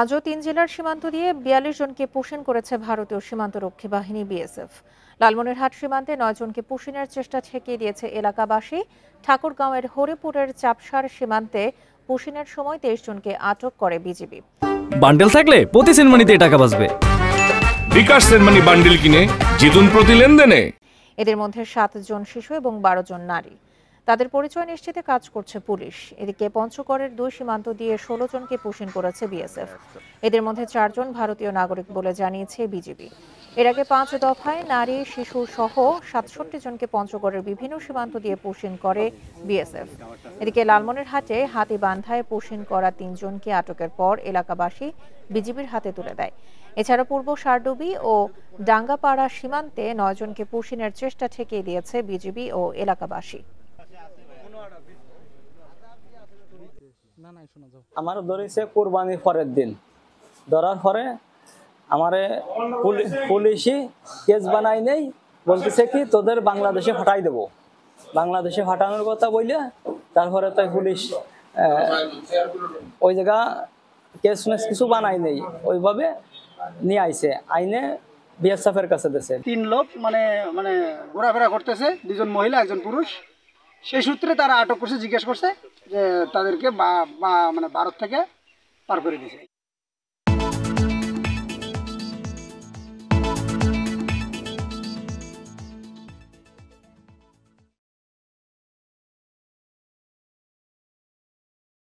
আজও ৩ জেলার সীমান্ত দিয়ে ৪২ জনকে পুশিন করেছে ভারতীয় সীমান্তরক্ষী বাহিনী বিএসএফ। লালমনিরহাট সীমান্তে ৯ জনকে পুশিনের চেষ্টা ঠেকিয়ে দিয়েছে এলাকাবাসী। ঠাকুরগাঁওয়ের হরিপুরের চাপসার সীমান্তে পুশিনের সময় ২৩ জনকে আটক করে বিজিবি। বান্ডেল থাকলে প্রতি সেনমানিতে টাকা বাঁচবে। বিকাশ সেনমানি বান্ডেল কিনে জিতুন প্রতি লেনদেনে। এদের মধ্যে ৭ জন শিশু এবং ১২ জন নারী। তাদের পরিচয় নিশ্চিতে কাজ করছে পুলিশ। এদিকে পঞ্চগড়ের ২ সীমান্ত দিয়ে ১৬ জনকে পুশিন করেছে বিএসএফ। এদের মধ্যে ৪ জন ভারতীয় নাগরিক বলে জানিয়েছে বিজিবি। এর আগে ৫ দফায় নারী শিশু সহ ৬৭ জনকে পঞ্চগড়ের বিভিন্ন সীমান্ত দিয়ে পুশিন করে বিএসএফ। এদিকে লালমনিরহাটে হাতীবান্ধায় পুশিন করা ৩ জনকে আটকের পর এলাকাবাসী বিজিবির হাতে তুলে দেয়। এছাড়া পূর্ব সারডুবি ও ডাঙ্গাপাড়া সীমান্তে ৯ জনকে পুশিনের চেষ্টা ঠেকিয়ে দিয়েছে বিজিবি ও এলাকাবাসী। আমার ধরেছে কোরবানির পরের দিন, ধরার পরে আমারে পুলিশই কেস বানাই নেই, বলতেছে কি তোদের বাংলাদেশে ফাটাই দেবো। বাংলাদেশে ফাটানোর কথা বললে তারপরে তাই পুলিশ ওই জায়গা কেস মেস কিছু বানাই নেই, ওইভাবে নিয়ে আইছে, আইনে বিএসএফের কাছে দিয়েছে। ৩ লোক মানে ঘোরাফেরা করতেছে, 2 জন মহিলা 1 জন পুরুষ। সেই সূত্রে তারা আটক করছে, জিজ্ঞেস করছে যে তাদেরকে মানে ভারত থেকে পার করে দিয়েছে।